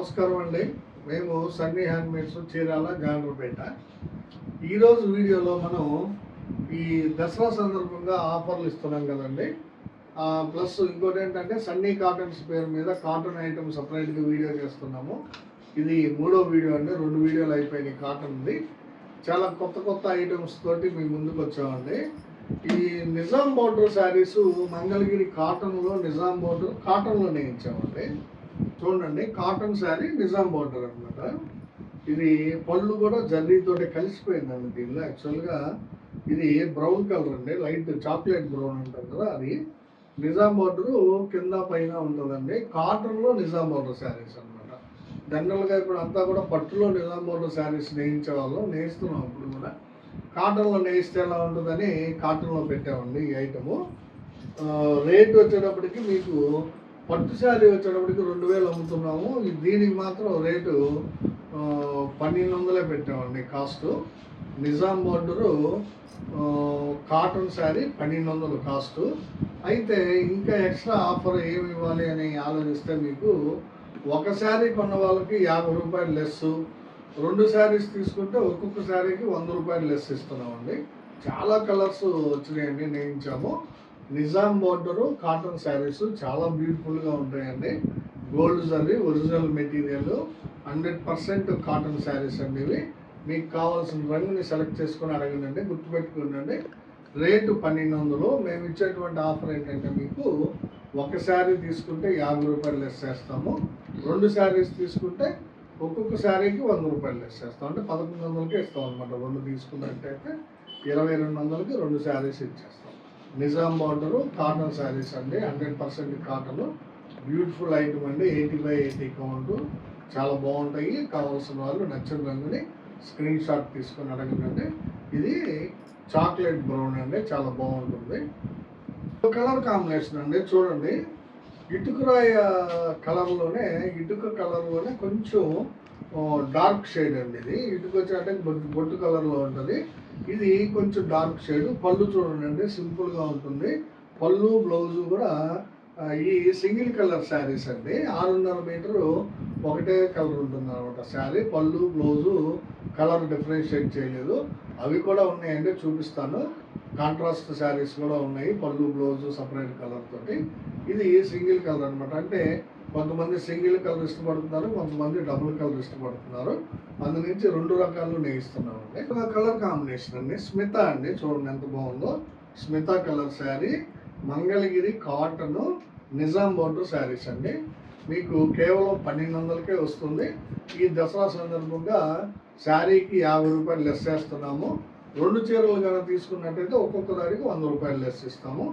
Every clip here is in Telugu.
నమస్కారం అండి. మేము సన్నీ హ్యాండ్మేడ్స్ చీరాల జాండ్రపేట. ఈరోజు వీడియోలో మనం ఈ దసరా సందర్భంగా ఆఫర్లు ఇస్తున్నాం కదండి. ప్లస్ ఇంకోటి ఏంటంటే సన్నీ కాటన్స్ పేరు మీద కాటన్ ఐటమ్ సపరేట్గా వీడియో చేస్తున్నాము. ఇది 3వ వీడియో అండి. 2 వీడియోలు అయిపోయినాయి కాటన్ది. చాలా కొత్త ఐటమ్స్ తోటి మీ ముందుకు వచ్చామండి. ఈ నిజాం బోర్డర్ శారీస్ మంగళగిరి కాటన్లో నిజాం బోర్డర్ కాటన్లో నేయించామండి. చూడండి, కాటన్ శారీ నిజాం బోర్డర్ అనమాట. ఇది పళ్ళు కూడా జర్రీతోటి కలిసిపోయిందండి. దీనిలో యాక్చువల్గా ఇది బ్రౌన్ కలర్ అండి, లైట్ చాక్లెట్ బ్రౌన్ ఉంటుంది కదా, అది నిజాం బోర్డరు కింద పైన ఉంటుందండి. కాటన్లో నిజాం బోర్డర్ శారీస్ అనమాట. జనరల్గా ఇప్పుడు అంతా కూడా పట్టులో నిజాం బోర్డర్ శారీస్ నేయించే వాళ్ళం, నేయిస్తున్నాం. ఇప్పుడు కూడా కాటన్లో నేయిస్తే ఎలా ఉంటుందని కాటన్లో పెట్టామండి ఈ ఐటము. రేట్ వచ్చేటప్పటికి మీకు పట్టు శారీ వచ్చేటప్పటికి 2000 అమ్ముతున్నాము. దీనికి మాత్రం రేటు 1200 పెట్టామండి cost. Nizam border cotton sari 1200 cost. అయితే ఇంకా ఎక్స్ట్రా ఆఫర్ ఏమి ఇవ్వాలి అని ఆలోచిస్తే మీకు ఒక శారీ కొన్న వాళ్ళకి 50 రూపాయలు లెస్, 2 శారీస్ తీసుకుంటే ఒక్కొక్క శారీకి 100 రూపాయలు లెస్ ఇస్తున్నామండి. చాలా కలర్స్ వచ్చినాయండి, నేయించాము. నిజాం బోర్డరు కాటన్ శారీస్ చాలా బ్యూటిఫుల్గా ఉంటాయండి. Gold zari original material, 100% cotton saris అండి ఇవి. మీకు కావాల్సిన రంగుని సెలెక్ట్ చేసుకొని అడగండి, గుర్తుపెట్టుకోండి. రేటు 1200. మేము ఇచ్చేటువంటి ఆఫర్ ఏంటంటే మీకు ఒక శారీ తీసుకుంటే 50 రూపాయలు లెస్ చేస్తాము, 2 శారీస్ తీసుకుంటే ఒక్కొక్క శారీకి 100 రూపాయలు లెస్ చేస్తాం. అంటే 1100కే ఇస్తాం అనమాట. 2 తీసుకున్నట్టయితే 2200కి 2 శారీస్ ఇచ్చేస్తాం. నిజాం బోర్డరు కాటన్ శారీస్ అండి, 100% కాటన్. బ్యూటిఫుల్ ఐటమ్ అండి. 80/80 కౌంట్, చాలా బాగుంటాయి. కావాల్సిన వాళ్ళు నచ్చిన రంగుని స్క్రీన్ షాట్ తీసుకొని అడగండి. ఇది చాక్లెట్ బ్రౌన్ అండి, చాలా బాగుంటుంది. కలర్ కాంబినేషన్ అండి, చూడండి. ఇటుకరాయ కలర్లోనే, ఇటుక కలర్లోనే కొంచెం డార్క్ షేడ్ అండి. ఇది ఇటుక వచ్చేట బొట్టు కలర్లో ఉంటుంది. ఇది కొంచెం డార్క్ షేడ్. పళ్ళు చూడండి, సింపుల్గా ఉంటుంది. పళ్ళు బ్లౌజు కూడా ఈ సింగిల్ కలర్ శారీస్ అండి. 6.5 మీటరు ఒకటే కలర్ ఉంటుంది అనమాట శారీ. పళ్ళు బ్లౌజు కలర్ డిఫరెన్షియేట్ చేయలేదు. అవి కూడా ఉన్నాయండి, చూపిస్తాను. కాంట్రాస్ట్ శారీస్ కూడా ఉన్నాయి, పళ్ళు బ్లౌజు సపరేట్ కలర్ తోటి. ఇది సింగిల్ కలర్ అనమాట. అంటే కొంతమంది సింగిల్ కలర్ ఇష్టపడుతున్నారు, కొంతమంది డబుల్ కలర్ ఇష్టపడుతున్నారు. అందు నుంచి 2 రకాలు నేయిస్తున్నామండి. ఒక కలర్ కాంబినేషన్ అండి, స్మిత అండి. చూడండి ఎంత బాగుందో. Smita colour sari, Mangalagiri cotton Nizam border saris అండి. మీకు కేవలం 1200కే వస్తుంది. ఈ దసరా సందర్భంగా శారీకి 50 రూపాయలు లెస్ చేస్తున్నాము. 2 చీరలు కనుక తీసుకున్నట్టయితే ఒక్కొక్క దానికి 100 రూపాయలు లెస్ ఇస్తాము.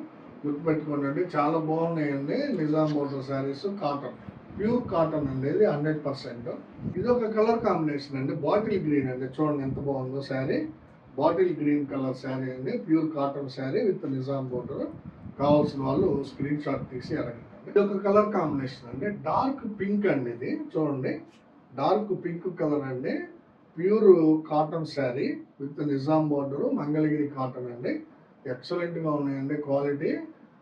గుర్తుపెట్టుకోండి, చాలా బాగున్నాయండి. Nizam border saris cotton, pure cotton అండి. ఇది 100%. ఇది ఒక కలర్ కాంబినేషన్ అండి, బాటిల్ గ్రీన్ అండి. చూడండి ఎంత బాగుందో sari. Bottle green colour sari అండి, pure cotton sari with Nizam border. కావాల్సిన వాళ్ళు స్క్రీన్ షాట్ తీసి అడగండి. ఇది ఒక కలర్ కాంబినేషన్ అండి, డార్క్ పింక్ అండి. ఇది చూడండి, డార్క్ పింక్ కలర్ అండి, pure cotton sari with Nizam border, Mangalagiri cotton అండి. ఎక్సలెంట్గా ఉన్నాయండి, క్వాలిటీ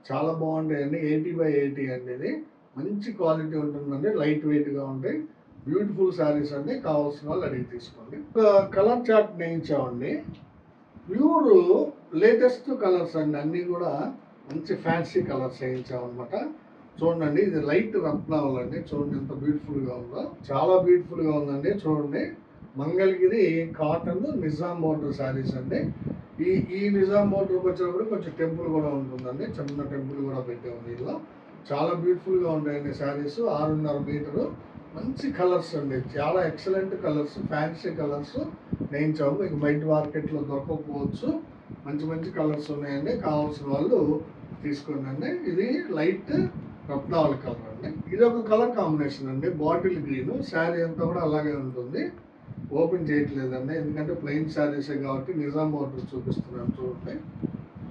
చాలా బాగుంటాయండి. 80/80 అండి. ఇది మంచి క్వాలిటీ ఉంటుందండి, లైట్ వెయిట్గా ఉంటాయి. బ్యూటిఫుల్ శారీస్ అండి. కావాల్సిన వాళ్ళు అడిగి తీసుకోండి. కలర్ చార్ట్ నేయించామండి. ప్యూర్ లేటెస్ట్ కలర్స్ అండి, అన్నీ కూడా మంచి ఫ్యాన్సీ కలర్స్ వేయించామన్నమాట. చూడండి, ఇది లైట్ రత్నావళి అండి. చూడండి ఎంత బ్యూటిఫుల్గా ఉందో, చాలా బ్యూటిఫుల్గా ఉందండి. చూడండి, మంగళగిరి కాటన్ నిజాం బోర్డర్ శారీస్ అండి. ఈ నిజాం బోర్డర్కి వచ్చినప్పుడు కొంచెం టెంపుల్ కూడా ఉంటుందండి, చిన్న టెంపుల్ కూడా పెట్టాము దీనిలో. చాలా బ్యూటిఫుల్గా ఉంటాయండి శారీస్. 6.5 మీటరు, మంచి కలర్స్ అండి, చాలా ఎక్సలెంట్ కలర్స్, ఫ్యాన్సీ కలర్స్ నేయించాము. మీకు బయట మార్కెట్లో దొరకకపోవచ్చు, మంచి కలర్స్ ఉన్నాయండి. కావాల్సిన వాళ్ళు తీసుకోండి. ఇది లైట్ రత్నావళి కలర్ అండి. ఇది ఒక కలర్ కాంబినేషన్ అండి, బాటిల్ గ్రీన్. శారీ అంతా కూడా అలాగే ఉంటుంది. ఓపెన్ చేయట్లేదండి, ఎందుకంటే ప్లెయిన్ శారీసే కాబట్టి. నిజాం బోర్డర్ చూపిస్తున్నాను, చూడండి.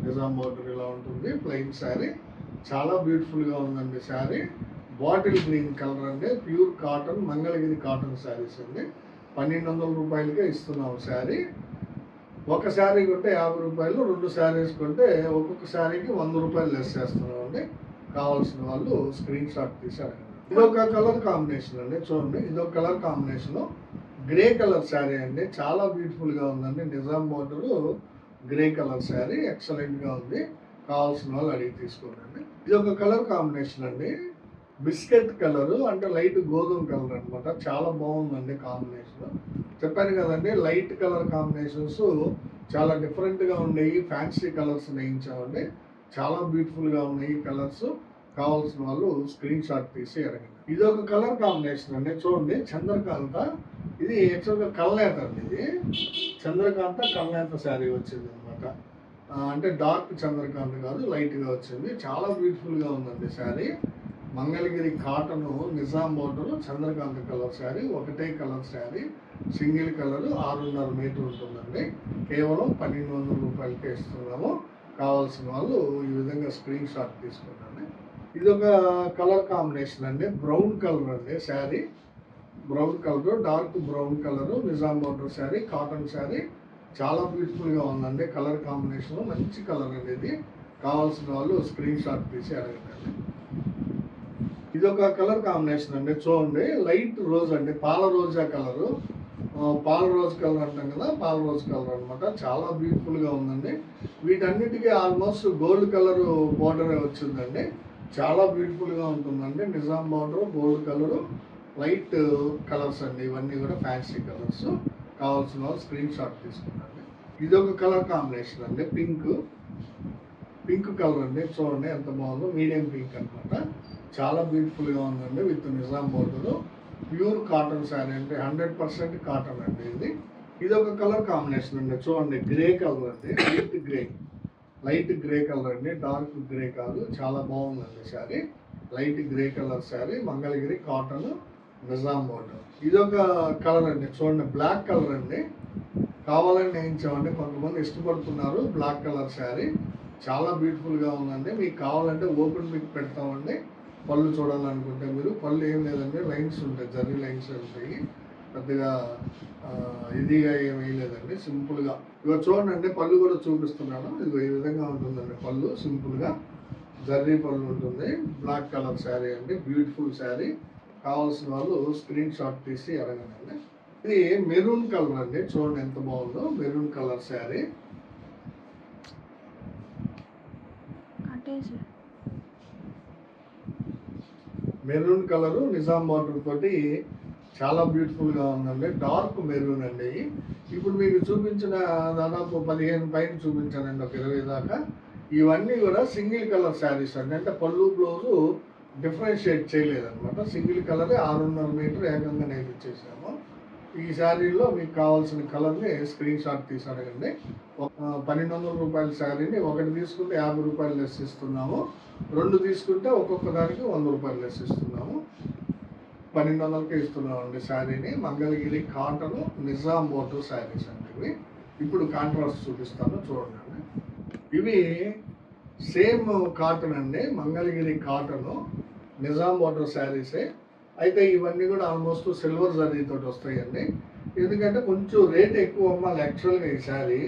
నిజాం బోర్డర్ ఇలా ఉంటుంది, ప్లెయిన్ శారీ. చాలా బ్యూటిఫుల్గా ఉందండి శారీ. బాటిల్ గ్రీన్ కలర్ అండి, pure cotton Mangalagiri cotton saris అండి. 1200 రూపాయలకే ఇస్తున్నాము శారీ. ఒక శారీ కొంటే 50 రూపాయలు, 2 శారీస్ కొంటే ఒక్కొక్క శారీకి 100 రూపాయలు లెస్ చేస్తున్నామండి. కావాల్సిన వాళ్ళు స్క్రీన్ షాట్ తీసి అడగండి. ఇదొక కలర్ కాంబినేషన్ అండి, చూడండి ఇదొక colour combination. Grey colour sari అండి, చాలా బ్యూటిఫుల్గా ఉందండి. Nizam border grey colour sari ఎక్సలెంట్గా ఉంది. కావాల్సిన వాళ్ళు అడిగి తీసుకోండి. ఇది ఒక కలర్ కాంబినేషన్ అండి, బిస్కెట్ కలర్ అంటే లైట్ గోధుమ కలర్ అనమాట. చాలా బాగుందండి కాంబినేషన్. చెప్పాను కదండి, లైట్ కలర్ కాంబినేషన్స్ చాలా డిఫరెంట్గా ఉన్నాయి. ఫ్యాన్సీ కలర్స్ వేయించామండి, చాలా బ్యూటిఫుల్గా ఉన్నాయి కలర్స్. కావాల్సిన వాళ్ళు స్క్రీన్ షాట్ తీసి అడగండి. ఇది ఒక కలర్ కాంబినేషన్ అండి, చూడండి చంద్రకాంత. ఇది యాక్చువల్గా కల్నేత అండి, ఇది చంద్రకాంత కల్నేత శారీ వచ్చింది అనమాట. అంటే డార్క్ చంద్రకాంత కాదు, లైట్గా వచ్చింది. చాలా బ్యూటిఫుల్గా ఉందండి శారీ. Mangalagiri cotton Nizam border Chandrakanta colour sari, ఒకటే colour sari, single colour 6.5 metre ఉంటుందండి. కేవలం 1200 రూపాయలకే ఇస్తున్నాము. కావాల్సిన వాళ్ళు ఈ విధంగా స్క్రీన్ షాట్ తీసుకుంటాను. ఇది ఒక కలర్ కాంబినేషన్ అండి, బ్రౌన్ కలర్ అండి sari. Brown colour, dark brown colour, Nizam border sari, cotton sari. చాలా బ్యూటిఫుల్గా ఉందండి. కలర్ కాంబినేషన్ మంచి కలర్ అండి ఇది. కావాల్సిన వాళ్ళు స్క్రీన్ షాట్ తీసి అడగండి. ఇది ఒక కలర్ కాంబినేషన్ అండి, చూడండి లైట్ రోజ్ అండి, పాల రోజా కలరు. పాల రోజ్ కలర్ అంటాం కదా, పాల రోజ్ కలర్ అనమాట. చాలా బ్యూటిఫుల్గా ఉందండి. వీటన్నిటికీ ఆల్మోస్ట్ గోల్డ్ కలర్ బోర్డరే వచ్చిందండి. చాలా బ్యూటిఫుల్గా ఉంటుందండి. Nizam border, gold colour, light colours అండి. ఇవన్నీ కూడా ఫ్యాన్సీ కలర్స్. కావాల్సిన వాళ్ళు స్క్రీన్ షాట్ తీసుకున్నాండి. ఇది ఒక కలర్ కాంబినేషన్ అండి, పింక్ కలర్ అండి. చూడండి ఎంత బాగుందో, మీడియం పింక్ అనమాట. చాలా బ్యూటిఫుల్గా ఉందండి. With Nizam border, pure cotton sari అంటే 100% కాటన్ అండి ఇది. ఇది ఒక కలర్ కాంబినేషన్ అండి, చూడండి గ్రే కలర్ అండి, లైట్ గ్రే కలర్ అండి, డార్క్ గ్రే కాదు. చాలా బాగుందండి sari. Light grey colour sari, Mangalagiri cotton Nizam border. ఇది ఒక కలర్ అండి, చూడండి బ్లాక్ కలర్ అండి. కావాలని వేయించామండి, కొంతమంది ఇష్టపడుతున్నారు బ్లాక్ కలర్ శారీ. చాలా బ్యూటిఫుల్గా ఉందండి. మీకు కావాలంటే ఓపెన్ పిక్ పెడతామండి. పళ్ళు చూడాలనుకుంటే మీరు, పళ్ళు ఏం లేదండి, లైన్స్ ఉంటాయి, జర్రీ లైన్స్ ఉంటాయి. పెద్దగా ఇదిగా ఏమీ లేదండి, సింపుల్గా. ఇక చూడండి పళ్ళు కూడా చూపిస్తున్నాను. ఇది ఈ విధంగా ఉంటుందండి పళ్ళు, సింపుల్గా జర్రీ పళ్ళు ఉంటుంది. బ్లాక్ కలర్ శారీ అండి, బ్యూటిఫుల్ శారీ. కావాల్సిన వాళ్ళు స్క్రీన్ షాట్ తీసి అడగండి. ఇది మెరూన్ కలర్ అండి, చూడండి ఎంత బాగుందో, maroon colour sari. Maroon colour Nizam border తోటి చాలా బ్యూటిఫుల్గా ఉందండి. డార్క్ మెరూన్ అండి. ఇప్పుడు మీకు చూపించిన దాదాపు 15 పైన చూపించానండి, ఒక 20 దాకా. ఇవన్నీ కూడా సింగిల్ కలర్ శారీస్ అండి. అంటే పళ్ళు బ్లౌజు డిఫరెన్షియేట్ చేయలేదన్నమాట. సింగిల్ కలరే 6.5 మీటర్ ఏకంగా నేర్పించేసాము. ఈ శారీలో మీకు కావాల్సిన కలర్ని స్క్రీన్ షాట్ తీసి అడగండి. 1200 రూపాయల శారీని ఒకటి తీసుకుంటే 50 రూపాయలు లెస్ ఇస్తున్నాము. 2 తీసుకుంటే ఒక్కొక్క దానికి 100 రూపాయలు లెస్ ఇస్తున్నాము. 1200కే ఇస్తున్నామండి శారీని. మంగళగిరి కాటన్ నిజాం బోర్డర్ శారీస్ అండి ఇవి. ఇప్పుడు కాంట్రాస్ట్ చూపిస్తాను, చూడండి. ఇవి సేమ్ కాటన్ అండి, మంగళగిరి కాటన్ నిజాం బోర్డర్ శారీసే. అయితే ఇవన్నీ కూడా ఆల్మోస్ట్ సిల్వర్ జరీతో వస్తాయండి. ఎందుకంటే కొంచెం రేట్ ఎక్కువ అమ్మాలి. యాక్చువల్గా ఈ శారీ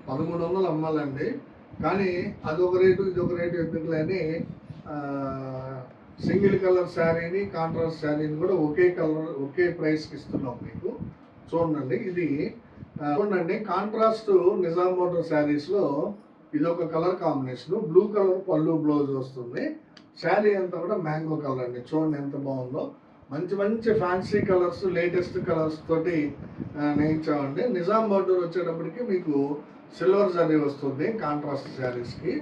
1300 అమ్మాలండి, కానీ అదొక రేటు ఇదొక రేటు ఎందుకులేని సింగిల్ కలర్ శారీని, కాంట్రాస్ట్ శారీని కూడా ఒకే కలర్ ఒకే ప్రైస్కి ఇస్తున్నాం మీకు. చూడండి ఇది చూడండి, కాంట్రాస్ట్ నిజాం బోర్డర్ శారీస్లో ఇదొక కలర్ కాంబినేషన్. బ్లూ కలర్ పళ్ళు బ్లౌజ్ వస్తుంది. శారీ అంతా కూడా మ్యాంగో కలర్ అండి, చూడండి ఎంత బాగుందో. మంచి మంచి ఫ్యాన్సీ కలర్స్, లేటెస్ట్ కలర్స్ తోటి నేయించామండి. నిజాం బార్డర్ వచ్చేటప్పటికి మీకు సిల్వర్ శారీ వస్తుంది కాంట్రాస్ట్ శారీస్కి.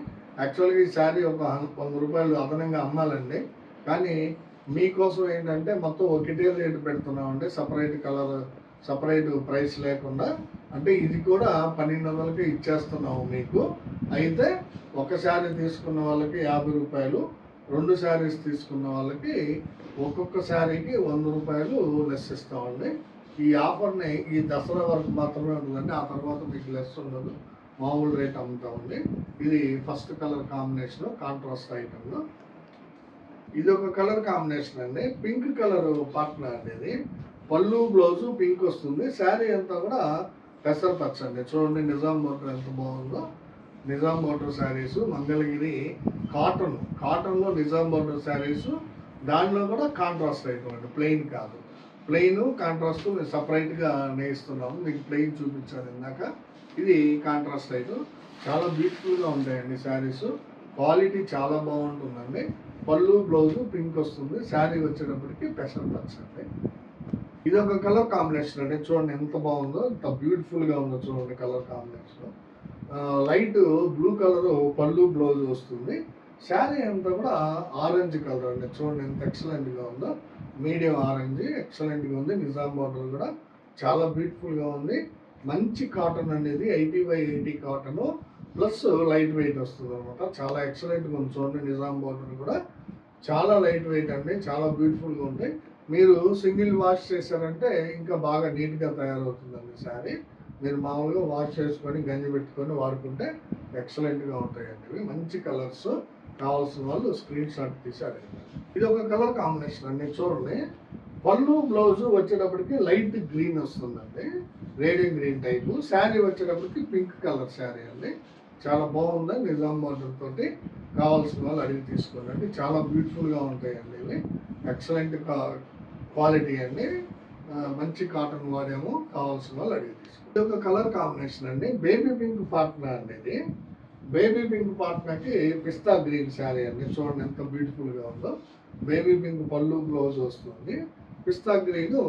యాక్చువల్గా ఈ శారీ ఒక 100 రూపాయలు అదనంగా అమ్మాలండి, కానీ మీకోసం ఏంటంటే మొత్తం ఒకటే రేటు పెడుతున్నామండి, సపరేట్ కలర్ సపరేట్ ప్రైస్ లేకుండా. అంటే ఇది కూడా 1200కి ఇచ్చేస్తున్నాము మీకు. అయితే ఒక శారీ తీసుకున్న వాళ్ళకి 50 రూపాయలు, 2 శారీస్ తీసుకున్న వాళ్ళకి ఒక్కొక్క శారీకి 100 రూపాయలు లెస్ ఇస్తామండి. ఈ ఆఫర్ని ఈ దసరా వరకు మాత్రమే ఉంటుందండి, ఆ తర్వాత మీకు లెస్ ఉండదు, మామూలు రేట్ అమ్ముతామండి. ఇది ఫస్ట్ కలర్ కాంబినేషన్ కాంట్రాస్ట్ ఐటమ్లో. ఇది ఒక కలర్ కాంబినేషన్ అండి, పింక్ కలర్ పార్ట్నర్ అండి. ఇది పళ్ళు బ్లౌజు పింక్ వస్తుంది. శారీ అంతా కూడా పెసరపచ్చ అండి. చూడండి నిజాం బోర్డర్ ఎంత బాగుందో. నిజాం బోర్డర్ శారీసు, మంగళగిరి కాటన్లో నిజాం బోర్డర్ శారీసు దానిలో కూడా కాంట్రాస్ట్ ఐటమ్ అండి, ప్లెయిన్ కాదు. ప్లెయిన్ కాంట్రాస్ట్ మేము సపరేట్గా నేయిస్తున్నాము. మీకు ప్లెయిన్ చూపించాను ఇందాక. ఇది కాంట్రాస్ట్ ఐటమ్. చాలా బ్యూటిఫుల్గా ఉంటాయండి శారీస్. క్వాలిటీ చాలా బాగుంటుందండి. పళ్ళు బ్లౌజు పింక్ వస్తుంది. శారీ వచ్చేటప్పటికి పెసర్ పచ్చ అండి. ఇది ఒక కలర్ కాంబినేషన్ అండి. చూడండి ఎంత బాగుందో, ఎంత బ్యూటిఫుల్గా ఉందో చూడండి colour combination. Light blue colour పళ్ళు బ్లౌజ్ వస్తుంది. శారీ అంతా కూడా ఆరెంజ్ కలర్ అండి. చూడండి ఎంత ఎక్సలెంట్గా ఉందో. మీడియం ఆరెంజ్ ఎక్సలెంట్గా ఉంది. నిజాం బార్డర్ కూడా చాలా బ్యూటిఫుల్గా ఉంది. మంచి కాటన్ అనేది 80/80 కాటన్ ప్లస్ లైట్ వెయిట్ వస్తుంది అనమాట. చాలా ఎక్సలెంట్గా ఉంది. చూడండి నిజాం బార్డర్ కూడా చాలా లైట్ వెయిట్ అండి. చాలా బ్యూటిఫుల్గా ఉంటాయి. మీరు సింగిల్ వాష్ చేశారంటే ఇంకా బాగా నీట్గా తయారవుతుందండి శారీ. మీరు మామూలుగా వాష్ చేసుకొని గంజి పెట్టుకొని వాడుకుంటే ఎక్సలెంట్గా ఉంటాయండి. ఇవి మంచి కలర్స్. కావాల్సిన వాళ్ళు స్క్రీన్ షాట్ తీసి అడగండి. ఇది ఒక కలర్ కాంబినేషన్ అండి. చూడండి పళ్ళు బ్లౌజ్ వచ్చేటప్పటికి లైట్ గ్రీన్ వస్తుందండి, రేడియం గ్రీన్ టైపు. శారీ వచ్చేటప్పటికి పింక్ కలర్ శారీ అండి. చాలా బాగుంది. నిజాం బార్డర్ తోటి. కావాల్సిన వాళ్ళు అడిగి తీసుకోండి. చాలా బ్యూటిఫుల్గా ఉంటాయండి ఇవి. ఎక్సలెంట్ క్వాలిటీ అండి. మంచి కాటన్ వాడాము. కావాల్సిన వాళ్ళు అడిగి తీసుకోండి. ఇది ఒక కలర్ కాంబినేషన్ అండి. బేబీ పింక్ పాట్నా అండి. ఇది బేబీ పింక్ పాట్నాకి పిస్తా గ్రీన్ శారీ అండి. చూడండి ఎంత బ్యూటిఫుల్గా ఉందో. బేబీ పింక్ పళ్ళు బ్లౌజ్ వస్తుంది. పిస్తా గ్రీన్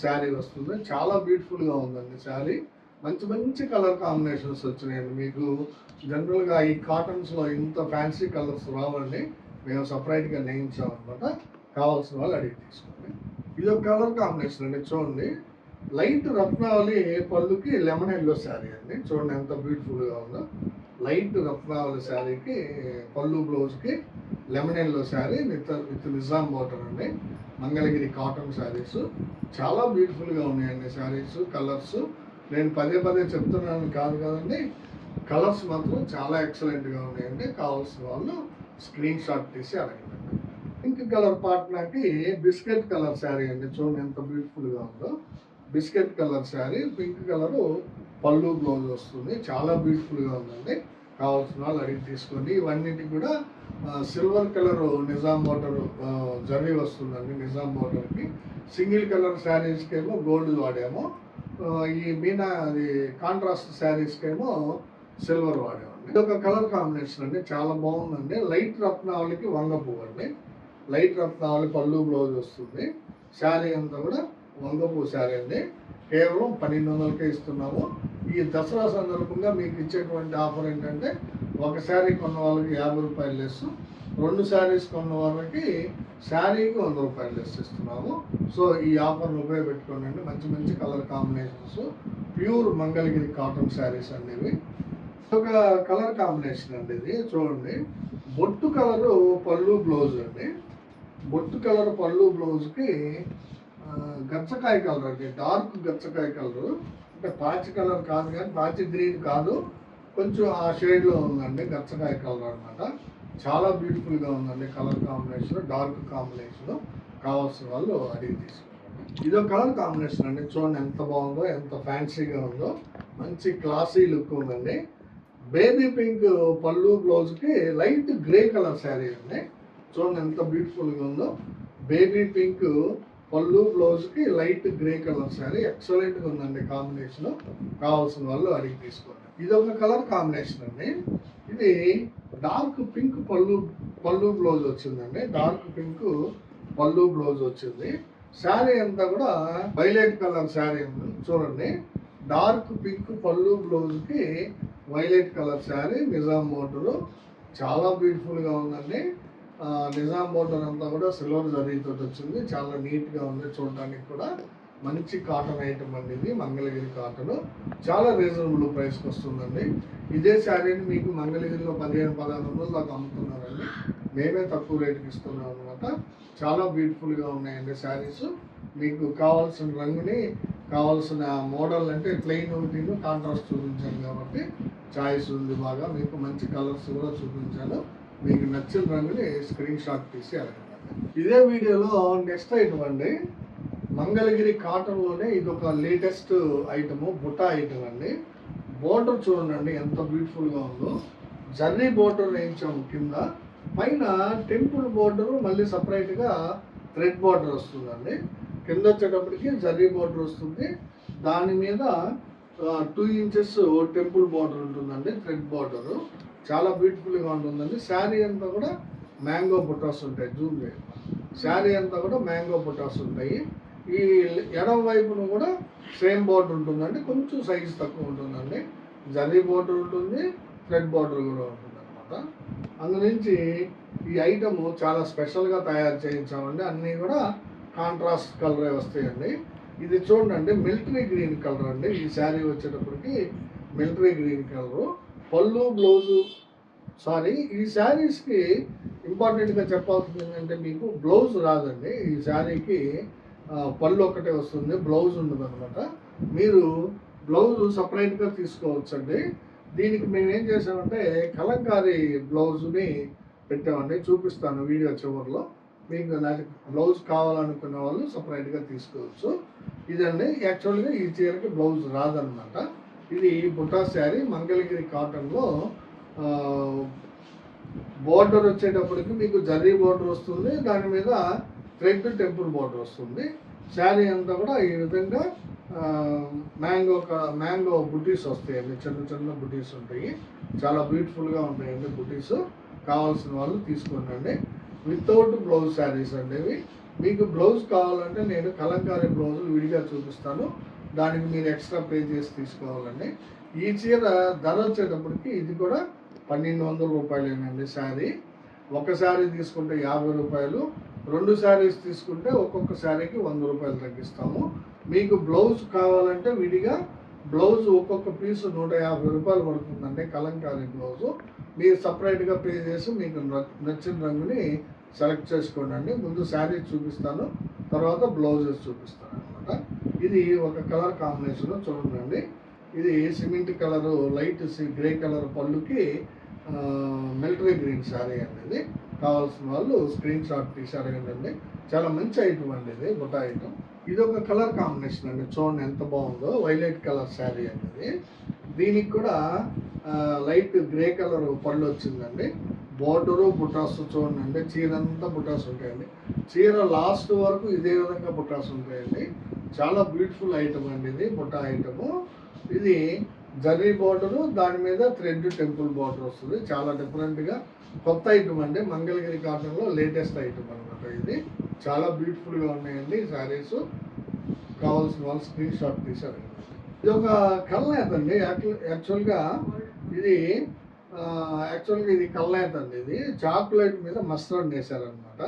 శారీ వస్తుంది. చాలా బ్యూటిఫుల్గా ఉందండి శారీ. మంచి మంచి కలర్ కాంబినేషన్స్ వచ్చినాయండి. మీకు జనరల్గా ఈ కాటన్స్లో ఇంత ఫ్యాన్సీ కలర్స్ రావండి. మేము సపరేట్గా నేయించామన్నమాట. కావాల్సిన వాళ్ళు అడిగి తీసుకోండి. ఇది ఒక కలర్ కాంబినేషన్ అండి. చూడండి లైట్ రత్నావళి పళ్ళుకి లెమన్ ఎల్లో శారీ అండి. చూడండి ఎంత బ్యూటిఫుల్గా ఉందో. లైట్ రత్నావళి శారీకి పళ్ళు బ్లౌజ్కి lemon yellow sari with Nizam border అండి. మంగళగిరి కాటన్ శారీస్ చాలా బ్యూటిఫుల్గా ఉన్నాయండి శారీస్. కలర్స్ నేను పదే పదే చెప్తున్నాను కాదు కదండి, కలర్స్ మాత్రం చాలా ఎక్సలెంట్గా ఉన్నాయండి. కావాల్సిన వాళ్ళు స్క్రీన్ షాట్ తీసి అడగండి. పింక్ కలర్ పాట్నాకి బిస్కెట్ కలర్ శారీ అండి. చూడండి ఎంత బ్యూటిఫుల్గా ఉందో. Biscuit colour sari, pink colour పళ్ళు బ్లౌజ్ వస్తుంది. చాలా బ్యూటిఫుల్గా ఉందండి. కావాల్సిన వాళ్ళు అడిగి తీసుకోండి. ఇవన్నిటికి కూడా silver colour Nizam border zari వస్తుందండి. నిజాం బార్డర్కి సింగిల్ కలర్ శారీస్కి ఏమో గోల్డ్ వాడాము. ఈ మీనా అది కాంట్రాస్ట్ శారీస్కి ఏమో సిల్వర్ వాడామండి. ఇది ఒక కలర్ కాంబినేషన్ అండి. చాలా బాగుందండి. లైట్ రత్నావళికి వంగ పువ్వు అండి. లైట్ రత్నావళి పళ్ళు బ్లౌజ్ వస్తుంది. శారీ అంతా కూడా వంగపూ శారీ అండి. కేవలం 1200కే ఇస్తున్నాము. ఈ దసరా సందర్భంగా మీకు ఇచ్చేటువంటి ఆఫర్ ఏంటంటే ఒక శారీ కొన్న వాళ్ళకి 50 రూపాయలు లెస్, 2 శారీస్ కొన్న వాళ్ళకి శారీకి 100 రూపాయలు లెస్ ఇస్తున్నాము. సో ఈ ఆఫర్ను ఉపయోగపెట్టుకోండి. మంచి మంచి colour combinations, pure Mangalagiri cotton saris అండి ఇవి. ఒక కలర్ కాంబినేషన్ అండి ఇది. చూడండి బొట్టు కలరు పళ్ళు బ్లౌజ్ అండి. బొట్టు కలర్ పళ్ళు బ్లౌజ్కి గచ్చకాయ కలర్ అండి. డార్క్ గచ్చకాయ కలరు, అంటే పాచి కలర్ కాదు కానీ పాచి గ్రీన్ కాదు, కొంచెం ఆ షేడ్లో ఉందండి. గచ్చకాయ కలర్ అనమాట. చాలా బ్యూటిఫుల్గా ఉందండి కలర్ కాంబినేషన్, డార్క్ కాంబినేషన్. కావాల్సిన వాళ్ళు అడిగి తీసుకోండి. ఇదో కలర్ కాంబినేషన్ అండి. చూడండి ఎంత బాగుందో, ఎంత ఫ్యాన్సీగా ఉందో. మంచి క్లాసీ లుక్ ఉందండి. బేబీ పింక్ పళ్ళు బ్లౌజ్కి లైట్ గ్రే కలర్ శారీ అండి. చూడండి ఎంత బ్యూటిఫుల్గా ఉందో. బేబీ పింక్ పళ్ళు బ్లౌజ్కి లైట్ గ్రే కలర్ శారీ ఎక్సలెంట్గా ఉందండి కాంబినేషన్. కావాల్సిన వాళ్ళు అడిగి తీసుకోండి. ఇది ఒక కలర్ కాంబినేషన్ అండి. ఇది డార్క్ పింక్ పళ్ళు బ్లౌజ్ వచ్చిందండి. డార్క్ పింక్ పళ్ళు బ్లౌజ్ వచ్చింది. శారీ అంతా కూడా వైలెట్ కలర్ శారీ చూడండి. డార్క్ పింక్ పళ్ళు బ్లౌజ్కి violet colour sari, Nizam border. చాలా బ్యూటిఫుల్గా ఉందండి. నిజాం బోర్డర్ అంతా కూడా సిల్వర్ జరీతో వచ్చింది. చాలా నీట్గా ఉంది చూడటానికి కూడా. మంచి కాటన్ ఐటమ్ అండి ఇది. మంగళగిరి కాటన్ చాలా రీజనబుల్ ప్రైస్కి వస్తుందండి. ఇదే శారీని మీకు మంగళగిరిలో 1500-1600 దాకా అమ్ముతున్నారండి. మేమే తక్కువ రేటుకి ఇస్తున్నాం అనమాట. చాలా బ్యూటిఫుల్గా ఉన్నాయండి శారీస్. మీకు కావాల్సిన రంగుని, కావాల్సిన మోడల్ అంటే ప్లెయిన్ ఒకటి కాంట్రాస్ట్ చూపించాను కాబట్టి చాయిస్ ఉంది బాగా. మీకు మంచి కలర్స్ కూడా చూపించాను. మీకు నచ్చిన రంగుని స్క్రీన్ షాట్ తీసి అడగండి. ఇదే వీడియోలో నెక్స్ట్ ఐటమ్ అండి. మంగళగిరి కాటన్లోనే ఇది ఒక లేటెస్ట్ ఐటము, బుటా ఐటమ్ అండి. బోర్డర్ చూడండి ఎంత బ్యూటిఫుల్గా ఉందో. జర్రీ బోర్డర్ వేయించాము కింద. పైన టెంపుల్ బోర్డరు మళ్ళీ సపరేట్గా థ్రెడ్ బోర్డర్ వస్తుందండి. కింద వచ్చేటప్పటికి జరీ బోర్డర్ వస్తుంది. దాని మీద 2 ఇంచెస్ టెంపుల్ బోర్డర్ ఉంటుందండి, థ్రెడ్ బోర్డరు. చాలా బ్యూటిఫుల్గా ఉంటుందండి. శారీ అంతా కూడా మ్యాంగో బుటాస్ ఉంటాయి. జూమ్ చేయండి. శారీ అంతా కూడా మ్యాంగో బుటాస్ ఉంటాయి. ఈ ఎడమ వైపును కూడా సేమ్ బోర్డర్ ఉంటుందండి, కొంచెం సైజు తక్కువ ఉంటుందండి. జరీ బోర్డర్ ఉంటుంది, థ్రెడ్ బోర్డర్ కూడా ఉంటుంది అనమాట. అందునుంచి ఈ ఐటమ్ చాలా స్పెషల్గా తయారు చేయించామండి. అన్నీ కూడా కాంట్రాస్ట్ కలరే వస్తాయండి. ఇది చూడండి, మిలిటరీ గ్రీన్ కలర్ అండి. ఈ శారీ వచ్చేటప్పటికి మిలిటరీ గ్రీన్ కలరు. పళ్ళు బ్లౌజు ఈ శారీస్కి ఇంపార్టెంట్గా చెప్పాల్సింది ఏంటంటే, మీకు బ్లౌజ్ రాదండి. ఈ శారీకి పళ్ళు ఒక్కటే వస్తుంది, బ్లౌజ్ ఉండదు అనమాట. మీరు బ్లౌజ్ సపరేట్గా తీసుకోవచ్చండి. దీనికి మేము ఏం చేసామంటే కలంకారీ బ్లౌజ్ని పెట్టామండి. చూపిస్తాను వీడియో చివరిలో. మీకు నాకు బ్లౌజ్ కావాలనుకున్న వాళ్ళు సపరేట్గా తీసుకోవచ్చు. ఇదండి యాక్చువల్గా ఈ చీరకి బ్లౌజ్ రాదనమాట. ఇది బుటా శారీ, మంగళగిరి కాటన్లో. బోర్డర్ వచ్చేటప్పటికి మీకు జరీ బోర్డర్ వస్తుంది, దాని మీద థ్రెడ్ టెంపుల్ బోర్డర్ వస్తుంది. శారీ అంతా కూడా ఈ విధంగా మ్యాంగో బుటీస్ వస్తాయండి, చిన్న చిన్న బుటీస్ ఉంటాయి. చాలా బ్యూటిఫుల్గా ఉంటాయండి బుటీస్. కావాల్సిన వాళ్ళు తీసుకోండి. వితౌట్ బ్లౌజ్ శారీస్ అండి ఇవి. మీకు బ్లౌజ్ కావాలంటే నేను కలంకారీ బ్లౌజులు విడిగా చూపిస్తాను, దానికి మీరు ఎక్స్ట్రా పే చేసి తీసుకోవాలండి. ఈ చీర ధర వచ్చేటప్పటికి ఇది కూడా 1200 రూపాయలేనండి శారీ. ఒక శారీ తీసుకుంటే 50 రూపాయలు, 2 శారీస్ తీసుకుంటే ఒక్కొక్క శారీకి 100 రూపాయలు తగ్గిస్తాము. మీకు బ్లౌజ్ కావాలంటే విడిగా బ్లౌజ్ ఒక్కొక్క పీసు 150 రూపాయలు పడుతుందండి కలంకారీ బ్లౌజు. మీరు సపరేట్గా పే చేసి మీకు నచ్చిన రంగుని సెలెక్ట్ చేసుకోండి. ముందు శారీ చూపిస్తాను, తర్వాత బ్లౌజెస్ చూపిస్తాను అనమాట. ఇది ఒక కలర్ కాంబినేషన్ చూడండి. ఇది cement colour, light grey colour పళ్ళుకి మిలిటరీ గ్రీన్ శారీ అండి. ఇది కావాల్సిన వాళ్ళు స్క్రీన్ షాట్ తీసి అడగండి. చాలా మంచి ఐటమ్ అండి ఇది, బుటా ఐటమ్. ఇది ఒక కలర్ కాంబినేషన్ అండి, చూడండి ఎంత బాగుందో. వైలెట్ కలర్ శారీ అనేది. దీనికి కూడా లైట్ గ్రే కలర్ పళ్ళు వచ్చిందండి. బోర్డరు బుటాస్ చూడండి, చీర అంతా బుటాస్ ఉంటాయండి. చీర లాస్ట్ వరకు ఇదే విధంగా బుటాస్ ఉంటాయండి. చాలా బ్యూటిఫుల్ ఐటమ్ అండి ఇది, బుటా ఐటము. ఇది జరీ బోర్డరు, దాని మీద థ్రెడ్ టెంపుల్ బోర్డర్ వస్తుంది. చాలా డిఫరెంట్గా కొత్త ఐటమ్ అండి, మంగళగిరి కాటన్లో లేటెస్ట్ ఐటమ్ అనమాట. ఇది చాలా బ్యూటిఫుల్గా ఉన్నాయండి శారీస్. కావాల్సిన వాళ్ళు స్క్రీన్ షాట్ తీశారు. ఇది ఒక కల్నేత అండి. యాక్చువల్గా ఇది కల్నేత అండి. ఇది చాక్లెట్ మీద మస్టర్డ్ వేశారనమాట.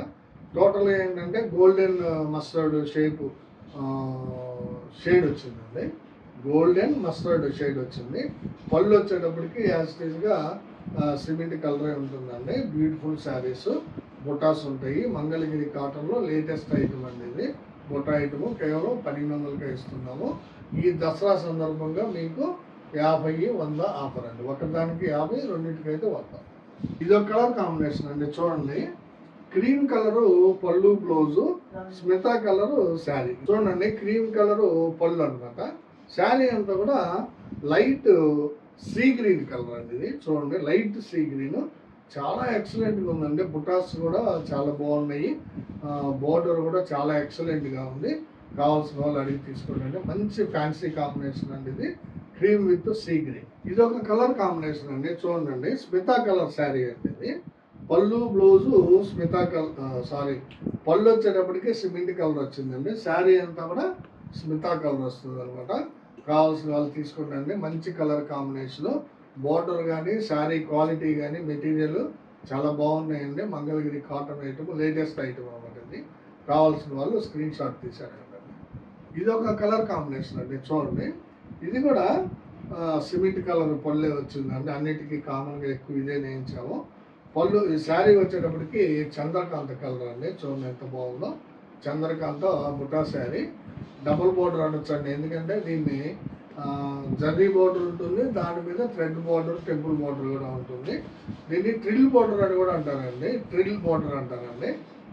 టోటల్గా ఏంటంటే గోల్డెన్ మస్టర్డ్ షేడ్ వచ్చిందండి. గోల్డెన్ మస్టర్డ్ షేడ్ వచ్చింది. పళ్ళు వచ్చేటప్పటికి యాస్టీజ్గా సిమెంట్ కలరే ఉంటుందండి. బ్యూటిఫుల్ శారీస్, బుటాస్ ఉంటాయి. మంగళగిరి కాటన్లో లేటెస్ట్ ఐటమ్ అండి ఇది. బుటా ఐటము కేవలం 1200కే ఇస్తున్నాము. ఈ దసరా సందర్భంగా మీకు 50, 100 ఆఫర్ అండి. ఒకదానికి 50, రెండింటికైతే 100. ఇది ఒక కలర్ కాంబినేషన్ అండి, చూడండి. క్రీమ్ కలరు పళ్ళు బ్లౌజు, స్మితా కలరు శారీ. చూడండి, క్రీమ్ కలరు పళ్ళు అనమాట. శారీ అంతా కూడా లైట్ సీ గ్రీన్ కలర్ అండి. ఇది చూడండి, లైట్ సీ గ్రీన్. చాలా ఎక్సలెంట్గా ఉందండి. బుటాస్ కూడా చాలా బాగున్నాయి. బోర్డర్ కూడా చాలా ఎక్సలెంట్గా ఉంది. కావాల్సిన వాళ్ళు అడిగి తీసుకోండి. మంచి ఫ్యాన్సీ కాంబినేషన్ అండి ఇది, క్రీమ్ విత్ సీ గ్రీన్. ఇది ఒక కలర్ కాంబినేషన్ అండి, చూడండి. స్మితా కలర్ శారీ అండి ఇది. పళ్ళు బ్లౌజు స్మితా కలర్ పళ్ళు వచ్చేటప్పటికి సిమెంట్ కలర్ వచ్చిందండి. శారీ అంతా కూడా స్మితా కలర్ వస్తుంది అనమాట. కావాల్సిన వాళ్ళు తీసుకోండి. మంచి కలర్ కాంబినేషను. బోర్డర్ కానీ శారీ క్వాలిటీ కానీ మెటీరియల్ చాలా బాగున్నాయండి. Mangalagiri cotton item, latest item అనమాట. ఇది కావాల్సిన వాళ్ళు స్క్రీన్ షాట్ తీశారండి. ఇది ఒక కలర్ కాంబినేషన్ అండి, చూడండి. ఇది కూడా సిమెంట్ కలర్ పళ్ళే వచ్చిందండి. అన్నిటికీ కామన్గా ఎక్కువ ఇదే నేయించాము. పళ్ళు ఈ శారీ వచ్చేటప్పటికి చంద్రకాంత కలర్ అండి. చూడండి ఎంత బాగుందో. చంద్రకాంత బుటా శారీ. డబుల్ బోర్డర్ అనొచ్చండి, ఎందుకంటే దీన్ని జరీ బోర్డర్ ఉంటుంది, దాని మీద థ్రెడ్ బోర్డర్, టెంపుల్ బోర్డర్ కూడా ఉంటుంది. దీన్ని ట్రిల్ బోర్డర్ అని కూడా అంటారండి, ట్రిల్ బోర్డర్ అంటారండి.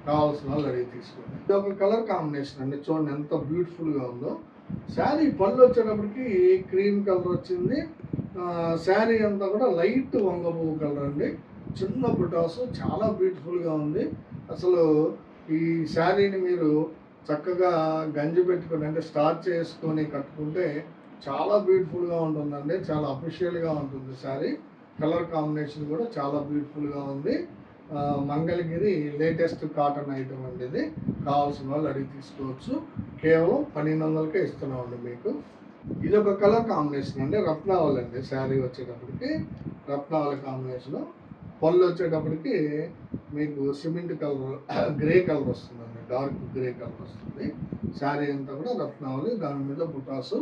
కావాల్సిన వాళ్ళు అడిగి తీసుకోండి. ఇది ఒక కలర్ కాంబినేషన్ అండి, చూడండి ఎంత బ్యూటిఫుల్గా ఉందో. శారీ పళ్ళు వచ్చేటప్పటికి క్రీమ్ కలర్ వచ్చింది. శారీ అంతా కూడా లైట్ వంగ పువ్వు కలర్ అండి. చిన్న బుటాసు చాలా బ్యూటిఫుల్గా ఉంది. అసలు ఈ శారీని మీరు చక్కగా గంజి పెట్టుకొని అంటే స్టార్చ్ చేసుకొని కట్టుకుంటే చాలా బ్యూటిఫుల్గా ఉంటుందండి. చాలా అఫిషియల్గా ఉంటుంది శారీ. కలర్ కాంబినేషన్ కూడా చాలా బ్యూటిఫుల్గా ఉంది. మంగళగిరి లేటెస్ట్ కాటన్ ఐటమ్ అండి ఇది. కావాల్సిన వాళ్ళు అడిగి తీసుకోవచ్చు. కేవలం 1200కే ఇస్తున్నామండి మీకు. ఇది ఒక కలర్ కాంబినేషన్ అండి, రత్నావళి అండి. శారీ వచ్చేటప్పటికి రత్నావళి కాంబినేషన్. పళ్ళు వచ్చేటప్పటికి మీకు సిమెంట్ కలర్ గ్రే కలర్ వస్తుందండి, డార్క్ గ్రే కలర్ వస్తుంది. శారీ అంతా కూడా రత్నావళి, దాని మీద బుటాసు,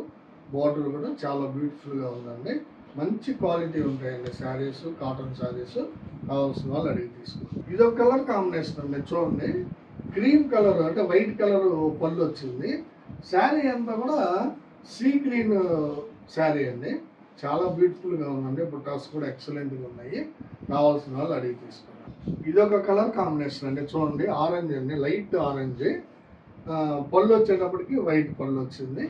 బార్డర్ కూడా చాలా బ్యూటిఫుల్గా ఉందండి. మంచి క్వాలిటీ ఉంటాయండి శారీస్, కాటన్ శారీస్. కావాల్సిన వాళ్ళు అడిగి తీసుకోండి. ఇది ఒక కలర్ కాంబినేషన్ అండి, చూడండి. క్రీమ్ కలర్ అంటే వైట్ కలర్ పళ్ళు వచ్చింది. శారీ అంతా కూడా సీ గ్రీన్ శారీ అండి. చాలా బ్యూటిఫుల్గా ఉందండి. బుటాస్ కూడా ఎక్సలెంట్గా ఉన్నాయి. కావాల్సిన వాళ్ళు అడిగి తీసుకున్నాను. ఇది ఒక కలర్ కాంబినేషన్ అండి, చూడండి. ఆరెంజ్ అండి, లైట్ ఆరెంజ్. పళ్ళు వచ్చేటప్పటికి వైట్ పళ్ళు వచ్చింది.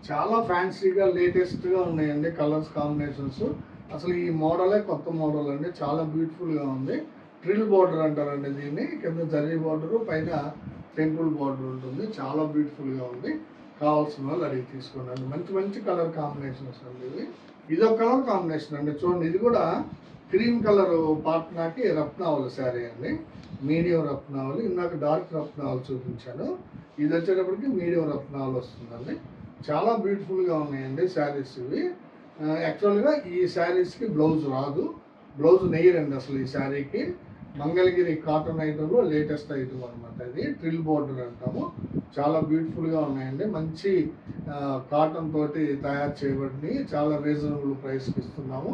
చాలా ఫ్యాన్సీగా లేటెస్ట్గా ఉన్నాయండి కలర్స్ కాంబినేషన్స్. అసలు ఈ మోడలే కొత్త మోడల్ అండి, చాలా బ్యూటిఫుల్గా ఉంది. ట్రిల్ బార్డర్ అంటారండి దీన్ని. కింద జరీ బార్డరు, పైన టెంపుల్ బార్డర్ ఉంటుంది. చాలా బ్యూటిఫుల్గా ఉంది. కావాల్సిన వాళ్ళు అడిగి తీసుకోండి. మంచి మంచి కలర్ కాంబినేషన్స్ అండి ఇవి. ఇది ఒక కలర్ కాంబినేషన్ అండి, చూడండి. ఇది కూడా క్రీమ్ కలర్ పాట్నాకి రత్నావళి శారీ అండి. మీడియం రత్నావళి. ఇందాక డార్క్ రత్నావళి చూపించాను. ఇది వచ్చేటప్పటికి మీడియం రత్నావళి వస్తుందండి. చాలా బ్యూటిఫుల్గా ఉన్నాయండి శారీస్ ఇవి. యాక్చువల్గా ఈ శారీస్కి బ్లౌజ్ రాదు, బ్లౌజ్ నెయ్యరండి అసలు ఈ శారీకి. మంగళగిరి కాటన్ ఐటమ్లో లేటెస్ట్ ఐటమ్ అనమాట ఇది. ట్రిల్ బార్డర్ అంటాము. చాలా బ్యూటిఫుల్గా ఉన్నాయండి. మంచి కాటన్ తోటి తయారు చేయబడి చాలా రీజనబుల్ ప్రైస్కి ఇస్తున్నాము.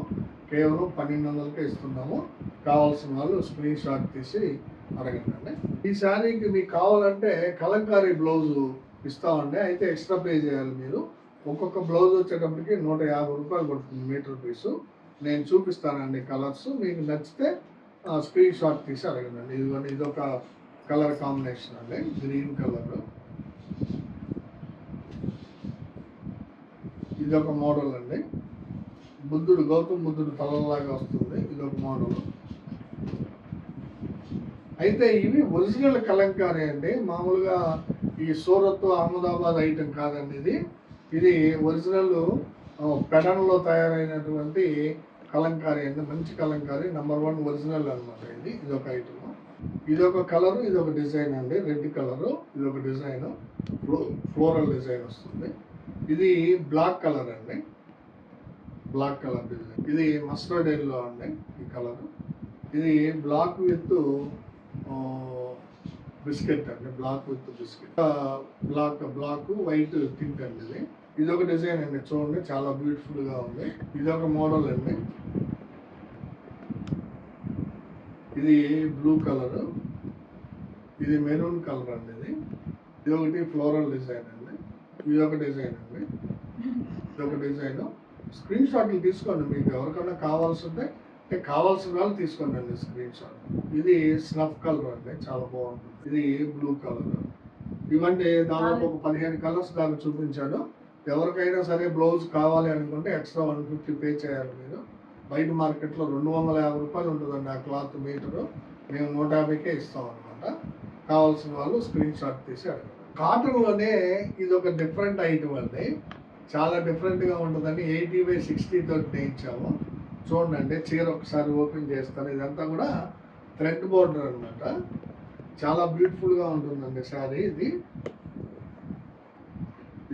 కేవలం 1200కే ఇస్తున్నాము. కావాల్సిన వాళ్ళు స్క్రీన్ షాట్ తీసి అడగండి. ఈ శారీకి మీకు కావాలంటే కలంకారీ బ్లౌజు ఇస్తామండి. అయితే ఎక్స్ట్రా పే చేయాలి మీరు. ఒక్కొక్క బ్లౌజ్ వచ్చేటప్పటికి 150 రూపాయలు పడుతుంది మీటర్ పీసు. నేను చూపిస్తానండి కలర్స్. మీకు నచ్చితే స్క్రీన్ షాట్ తీసి అడగండి. ఇదిగోండి, ఇదొక కలర్ కాంబినేషన్ అండి, గ్రీన్ కలర్. ఇదొక మోడల్ అండి, బుద్ధుడు, గౌతమ్ బుద్ధుడు తలలాగా వస్తుంది. ఇదొక మోడల్. అయితే ఇవి ఒరిజినల్ కలంకారీ అండి. మామూలుగా ఈ సూరత్, అహ్మదాబాద్ ఐటమ్ కాదండి ఇది. ఇది ఒరిజినల్ పెడన్లో తయారైనటువంటి కలంకారీ అండి. మంచి కలంకారీ, #1 ఒరిజినల్ అనమాట ఇది. ఇదొక ఐటమ్. ఇదొక కలరు, ఇదొక డిజైన్ అండి. రెడ్ కలరు, ఇదొక డిజైన్, ఫ్లోరల్ డిజైన్ వస్తుంది. ఇది బ్లాక్ కలర్ అండి, బ్లాక్ కలర్ డిజైన్. ఇది మస్టర్డ్ ఎల్లో అండి ఈ కలర్. ఇది బ్లాక్ విత్ బిస్కెట్ అండి, black with biscuit. Black white think అండి ఇది. ఇదొక డిజైన్ అండి, చూడండి. చాలా బ్యూటిఫుల్గా ఉంది. ఇదొక మోడల్ అండి. ఇది బ్లూ కలర్, ఇది మెరూన్ కలర్ అండి. ఇది ఒకటి ఫ్లోరల్ డిజైన్ అండి. ఇదొక డిజైన్ అండి, ఇదొక డిజైన్. స్క్రీన్ షాట్లు తీసుకోండి. మీకు ఎవరికైనా కావాల్సి ఉంటే కావాల్సిన వాళ్ళు తీసుకోండి అండి స్క్రీన్ షాట్. ఇది స్నఫ్ కలర్ అండి, చాలా బాగుంటుంది. ఇది బ్లూ కలర్. ఇవంటే దాదాపు ఒక 15 కలర్స్ దాకా చూపించాను. ఎవరికైనా సరే బ్లౌజ్ కావాలి అనుకుంటే ఎక్స్ట్రా 150 పే చేయాలి మీరు. బయట మార్కెట్లో 250 రూపాయలు ఉంటుందండి ఆ క్లాత్ మీటరు. మేము 150కే ఇస్తాం అనమాట. కావాల్సిన వాళ్ళు స్క్రీన్ షాట్ తీసి అడగండి. కాటన్లోనే ఇది ఒక డిఫరెంట్ ఐటమ్ అండి, చాలా డిఫరెంట్గా ఉంటుందని 80/60 తోటి నేయించాము. చూడండి, చీర ఒకసారి ఓపెన్ చేస్తాను. ఇదంతా కూడా థ్రెడ్ బోర్డర్ అనమాట. చాలా బ్యూటిఫుల్గా ఉంటుందండి శారీ ఇది.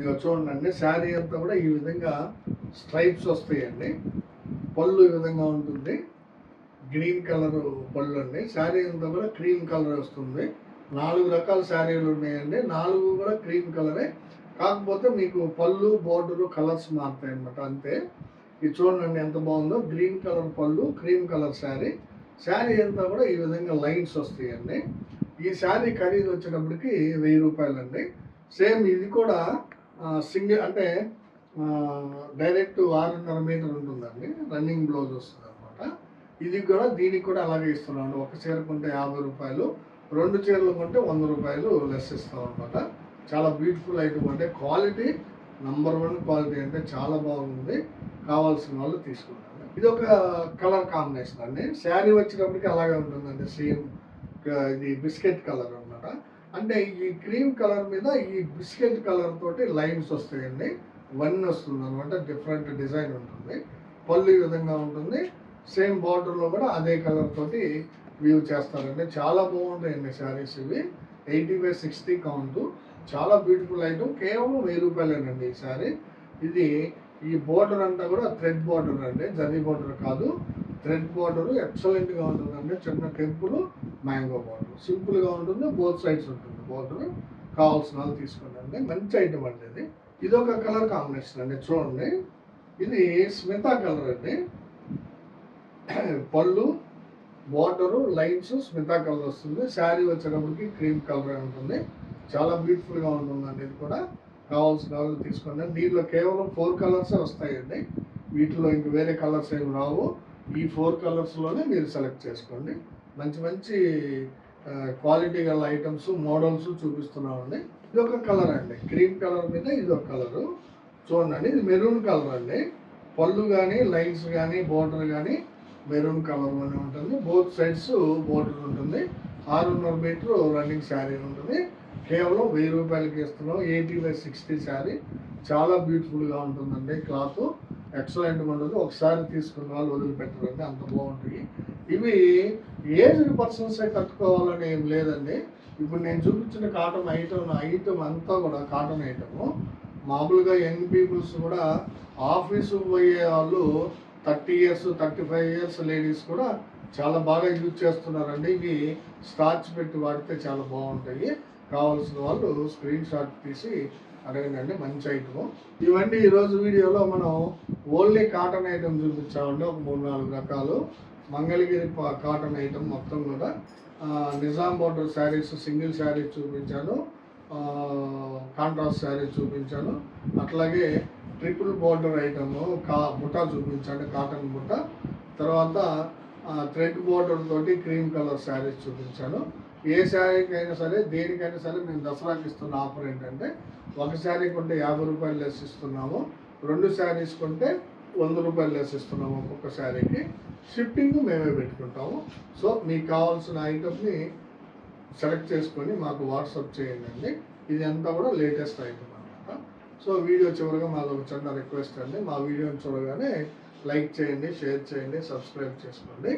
ఇక చూడండి, శారీ అంతా కూడా ఈ విధంగా స్ట్రైప్స్ వస్తాయండి. పళ్ళు ఈ విధంగా ఉంటుంది, గ్రీన్ కలర్ పళ్ళు అండి. శారీ అంతా కూడా క్రీమ్ కలర్ వస్తుంది. 4 రకాల శారీలు ఉన్నాయండి, 4 కూడా క్రీమ్ కలరే. కాకపోతే మీకు పళ్ళు, బోర్డరు కలర్స్ మారుతాయి అన్నమాట, అంతే. ఇది చూడండి ఎంత బాగుందో. గ్రీన్ కలర్ పళ్ళు, క్రీమ్ కలర్ శారీ. శారీ అంతా కూడా ఈ విధంగా లైన్స్ వస్తాయండి. ఈ శారీ ఖరీదు వచ్చేటప్పటికి 1000 రూపాయలండి. సేమ్ ఇది కూడా సింగిల్ అంటే డైరెక్ట్ 6.5 మీటర్ ఉంటుందండి. రన్నింగ్ బ్లౌజ్ వస్తుంది అనమాట. ఇది కూడా దీనికి కూడా అలాగే ఇస్తున్నాను. ఒక చీర కొంటే 50 రూపాయలు, 2 చీరలు కొంటే 100 రూపాయలు లెస్ ఇస్తాం అనమాట. చాలా బ్యూటిఫుల్ ఐటమ్ అంటే క్వాలిటీ #1 క్వాలిటీ అంటే చాలా బాగుంది. కావాల్సిన వాళ్ళు తీసుకుంటారు. ఇది ఒక కలర్ కాంబినేషన్ అండి. శారీ వచ్చేటప్పటికి అలాగే ఉంటుందండి. సేమ్ ఇది బిస్కెట్ కలర్ అన్నమాట. అంటే ఈ క్రీమ్ కలర్ మీద ఈ బిస్కెట్ కలర్ తోటి లైన్స్ వస్తాయండి. వన్ వస్తుంది అనమాట. డిఫరెంట్ డిజైన్ ఉంటుంది. పళ్ళు ఈ విధంగా ఉంటుంది. సేమ్ బార్డర్లో కూడా అదే కలర్ తోటి వ్యూ చేస్తారండి. చాలా బాగుంటాయండి శారీస్ ఇవి. 80/60 కౌంట్. చాలా బ్యూటిఫుల్ ఐటమ్. కేవలం 1000 రూపాయలేనండి ఈ శారీ. ఇది ఈ బోర్డర్ అంతా కూడా థ్రెడ్ బోర్డర్ అండి. జరీ బోర్డర్ కాదు, థ్రెడ్ బోర్డర్. ఎక్సలెంట్గా ఉంటుందండి. చిన్న టెంపుల్ మ్యాంగో బోర్డర్. సింపుల్గా ఉంటుంది. బోత్ సైడ్స్ ఉంటుంది బోర్డర్. కావాల్సిన వాళ్ళు తీసుకోండి. మంచి ఐటమ్ అండి ఇది. ఇది ఒక కలర్ కాంబినేషన్ అండి. చూడండి, ఇది స్మితా కలర్ అండి. పళ్ళు, బార్డరు, లైన్స్ స్మితా కలర్ వస్తుంది. శారీ వచ్చేటప్పటికి క్రీమ్ కలర్ ఉంటుంది. చాలా బ్యూటిఫుల్గా ఉంటుందండి. ఇది కూడా కావాల్సిన వాళ్ళు తీసుకోండి. దీంట్లో కేవలం 4 కలర్సే వస్తాయండి. వీటిలో ఇంక వేరే కలర్స్ ఏమి రావు. ఈ 4 కలర్స్లోనే మీరు సెలెక్ట్ చేసుకోండి. మంచి మంచి క్వాలిటీ గల ఐటమ్స్, మోడల్స్ చూపిస్తున్నామండి. ఇది ఒక కలర్ అండి. క్రీమ్ కలర్ మీద ఇది ఒక కలరు. చూడండి, ఇది మెరూన్ కలర్ అండి. పళ్ళు కానీ, లైన్స్ కానీ, బోర్డర్ కానీ మెరూన్ కలర్లోనే ఉంటుంది. బోత్ సైడ్స్ బోర్డర్ ఉంటుంది. 6.5 మీటర్ రన్నింగ్ శారీ ఉంటుంది. కేవలం 1000 రూపాయలకి ఇస్తున్నాం. 80/60 శారీ. చాలా బ్యూటిఫుల్గా ఉంటుందండి. క్లాత్ ఎక్సలెంట్గా ఉంటుంది. ఒకసారి తీసుకున్న వాళ్ళు వదిలిపెట్టరండి, అంత బాగుంటాయి. ఇవి ఏజ్డ్ పర్సన్సే కట్టుకోవాలని ఏం లేదండి. ఇప్పుడు నేను చూపించిన కాటన్ ఐటమ్ అంతా కూడా కాటన్ ఐటము. మామూలుగా యంగ్ పీపుల్స్ కూడా ఆఫీసు పోయే వాళ్ళు 30 ఇయర్స్ 35 ఇయర్స్ లేడీస్ కూడా చాలా బాగా యూజ్ చేస్తున్నారండి. ఇవి స్టార్చ్ పెట్టి వాడితే చాలా బాగుంటాయి. కావాల్సిన వాళ్ళు స్క్రీన్ షాట్ తీసి అడగండి. మంచి ఐటమ్ ఇవన్నీ. ఈరోజు వీడియోలో మనం ఓన్లీ కాటన్ ఐటమ్ చూపించామండి. ఒక 3-4 రకాలు. మంగళగిరి కాటన్ ఐటమ్ మొత్తం కూడా. నిజాం బోర్డర్ శారీస్, సింగిల్ శారీస్ చూపించాను. కాంట్రాస్ట్ శారీస్ చూపించాను. అట్లాగే ట్రిపుల్ బోర్డర్ ఐటమ్ బుట్ట చూపించాను, కాటన్ బుట్ట. తర్వాత థ్రెడ్ బోర్డర్ తోటి క్రీమ్ కలర్ శారీస్ చూపించాను. ఏ శారీకి అయినా సరే, దేనికైనా సరే మేము దసరాకి ఇస్తున్న ఆఫర్ ఏంటంటే, ఒక శారీ కొంటే 50 రూపాయలు లెస్ ఇస్తున్నాము. 2 శారీస్ కొంటే 100 రూపాయలు లెస్ ఇస్తున్నాము. ఒక్కొక్క శారీకి షిప్పింగ్ మేమే పెట్టుకుంటాము. సో మీకు కావాల్సిన ఐటమ్ని సెలెక్ట్ చేసుకొని మాకు వాట్సాప్ చేయండి. ఇది అంతా కూడా లేటెస్ట్ ఐటమ్ అనమాట. సో వీడియో చివరిగా మాకు ఒక చిన్న రిక్వెస్ట్ అండి. మా వీడియోని చూడగానే లైక్ చేయండి, షేర్ చేయండి, సబ్స్క్రైబ్ చేసుకోండి.